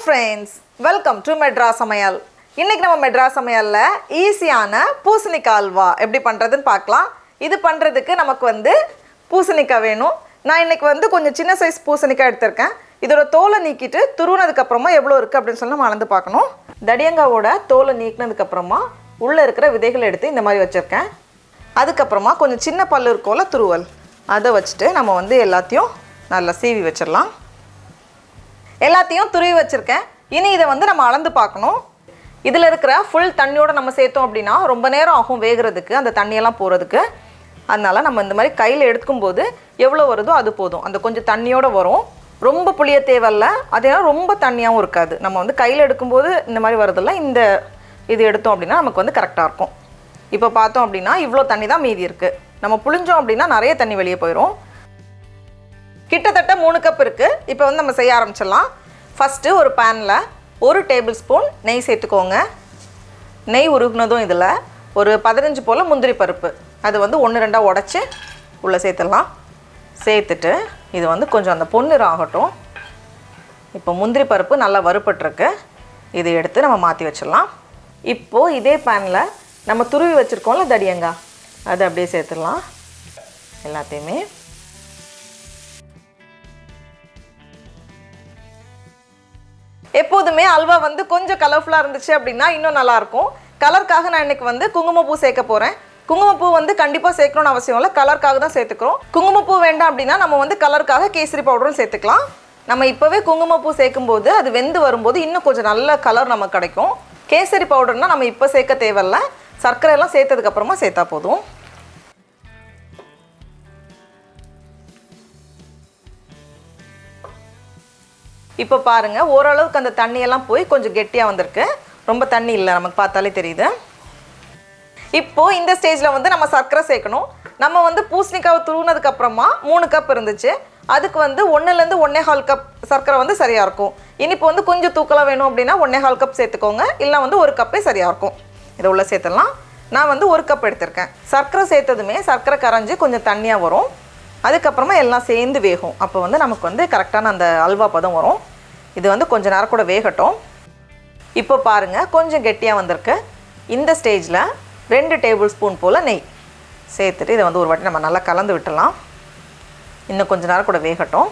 friends, welcome to Madras சமையல். இன்னைக்கு நம்ம மெட்ராஸ் சமையல்ல ஈஸியான பூசணிக்காய் அல்வா எப்படி பண்றதுன்னு பார்க்கலாம். இது பண்றதுக்கு நமக்கு பூசணிக்காய் வேணும். நான் இன்னைக்கு கொஞ்சம் சின்ன சைஸ் பூசணிக்காய் எடுத்துர்க்கேன். இதோட தோலை நீக்கிட்டு துருவுனதுக்கு அப்புறமா எவ்வளவு இருக்கு அப்படினு சொல்லி நம்ம அளந்து பார்க்கணும். தடியங்காவோட தோலை நீக்கினதுக்கு அப்புறமா உள்ள இருக்கிற விதைகளை எடுத்து இந்த மாதிரி வச்சிருக்கேன். அதுக்கு அப்புறமா கொஞ்சம் சின்ன பல்லு இருக்கும்ல துருவல். அதை வச்சிட்டு நம்ம எல்லாத்தையும் நல்லா சீவி வச்சிரலாம். எல்லாத்தையும் துருவி வச்சிருக்கேன். இனி இதை நம்ம அளந்து பார்க்கணும். இதில் இருக்கிற ஃபுல் தண்ணியோடு நம்ம சேர்த்தோம் அப்படின்னா ரொம்ப நேரம் ஆகும் வேகிறதுக்கு, அந்த தண்ணியெல்லாம் போகிறதுக்கு. அதனால் நம்ம இந்த மாதிரி கையில் எடுக்கும்போது எவ்வளோ வருதோ அது போதும். அந்த கொஞ்சம் தண்ணியோடு வரும். ரொம்ப புளிய தேவையில்ல, அதே ரொம்ப தண்ணியாகவும் இருக்காது. நம்ம கையில் எடுக்கும்போது இந்த மாதிரி வருதில்ல, இந்த இது எடுத்தோம் அப்படின்னா நமக்கு கரெக்டாக இருக்கும். இப்போ பார்த்தோம் அப்படின்னா இவ்வளோ தண்ணி தான் மீதி இருக்குது. நம்ம புளிஞ்சோம் அப்படின்னா நிறைய தண்ணி வெளியே போயிடும். கிட்டத்தட்ட 3 கப் இருக்குது. இப்போ நம்ம செய்ய ஆரம்பிச்சிடலாம். ஃபஸ்ட்டு ஒரு பேனில் 1 டேபிள் ஸ்பூன் நெய் சேர்த்துக்கோங்க. நெய் உருகுனதும் இதில் ஒரு 15 போல் முந்திரி பருப்பு, அது 1-2 உடச்சி உள்ளே சேர்த்துடலாம். சேர்த்துட்டு இது கொஞ்சம் அந்த பொன்னிறம் ஆகட்டும். இப்போ முந்திரி பருப்பு நல்லா வறுபட்டுருக்கு. இதை எடுத்து நம்ம மாற்றி வச்சிடலாம். இப்போது இதே பேனில் நம்ம துருவி வச்சுருக்கோம்ல தடியங்காய், அதை அப்படியே சேர்த்துடலாம். எல்லாத்தையுமே எப்போதுமே அல்வா கொஞ்சம் கலர்ஃபுல்லாக இருந்துச்சு அப்படின்னா இன்னும் நல்லாயிருக்கும். கலருக்காக நான் இன்றைக்கி குங்குமப்பூ சேர்க்க போகிறேன். குங்குமப்பூ கண்டிப்பாக சேர்க்கணும்னு அவசியம் இல்லை, கலருக்காக தான் சேர்த்துக்கிறோம். குங்குமப்பூ வேண்டாம் அப்படின்னா நம்ம கலருக்காக கேசரி பவுடரும் சேர்த்துக்கலாம். நம்ம இப்போவே குங்குமப்பூ சேர்க்கும்போது அது வெந்து வரும்போது இன்னும் கொஞ்சம் நல்ல கலர் நமக்கு கிடைக்கும். கேசரி பவுடர்னால் நம்ம இப்போ சேர்க்க தேவையில்ல, சர்க்கரையெல்லாம் சேர்த்ததுக்கப்புறமா சேர்த்தா போதும். இப்போ பாருங்கள், ஓரளவுக்கு அந்த தண்ணியெல்லாம் போய் கொஞ்சம் கெட்டியாக வந்திருக்கு. ரொம்ப தண்ணி இல்லை, நமக்கு பார்த்தாலே தெரியுது. இப்போது இந்த ஸ்டேஜில் நம்ம சர்க்கரை சேர்க்கணும். நம்ம பூசணிக்காவை துருவினதுக்கப்புறமா 3 கப் இருந்துச்சு. அதுக்கு 1லேருந்து 1.25 கப் சர்க்கரை சரியாக இருக்கும். இனிப்பு கொஞ்சம் தூக்கலாக வேணும் அப்படின்னா 1.25 கப் சேர்த்துக்கோங்க. இல்லை 1 கப்பே சரியாக இருக்கும். இதை உள்ளே சேர்த்துடலாம். நான் 1 கப் எடுத்திருக்கேன். சர்க்கரை சேர்த்ததுமே சர்க்கரை கரைஞ்சி கொஞ்சம் தண்ணியாக வரும். அதுக்கப்புறமா எல்லாம் சேர்ந்து வேகும். அப்போ நமக்கு கரெக்டான அந்த அல்வா பதம் வரும். இது கொஞ்சம் நேரம் கூட வேகட்டும். இப்போ பாருங்கள், கொஞ்சம் கெட்டியாக வந்திருக்கு. இந்த ஸ்டேஜில் 2 டேபிள் ஸ்பூன் போல் நெய் சேர்த்துட்டு இதை ஒரு வாட்டி நம்ம நல்லா கலந்து விட்டுடலாம். இன்னும் கொஞ்சம் நேரம் கூட வேகட்டும்.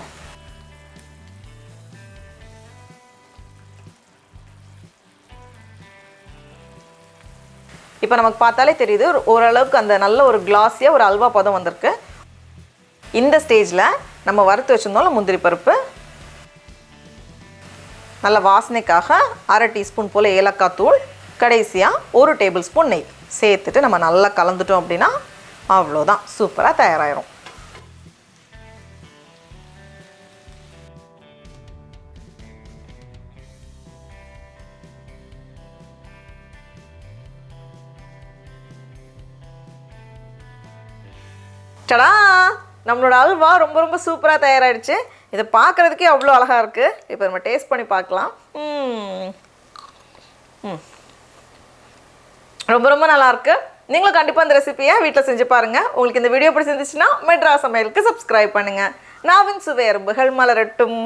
இப்போ நமக்கு பார்த்தாலே தெரியுது, ஓரளவுக்கு அந்த நல்ல ஒரு கிளாஸியாக ஒரு அல்வா பதம் வந்திருக்கு. இந்த ஸ்டேஜில் நம்ம வறுத்து வச்சுருந்தோம்ல முந்திரி பருப்பு, நல்ல வாசனைக்காக 1/2 டீஸ்பூன் போல் ஏலக்காய் தூள், கடைசியாக 1 டேபிள் ஸ்பூன் நெய் சேர்த்துட்டு நம்ம நல்லா கலந்துட்டோம் அப்படின்னா அவ்வளோதான், சூப்பராக தயாராகிடும். டடா, நம்மளோட அல்வா ரொம்ப சூப்பராக தயாராகிடுச்சு. இதை பார்க்குறதுக்கே அவ்வளோ அழகாக இருக்குது. இப்போ நம்ம டேஸ்ட் பண்ணி பார்க்கலாம். ரொம்ப நல்லாயிருக்கு. நீங்களும் கண்டிப்பாக இந்த ரெசிபியை வீட்டில் செஞ்சு பாருங்கள். உங்களுக்கு இந்த வீடியோ பிடிச்சிருந்துச்சுன்னா மெட்ராஸ் சமையலுக்கு சப்ஸ்கிரைப் பண்ணுங்கள். நாவின் சுவை எறும்புகள் மலரட்டும்.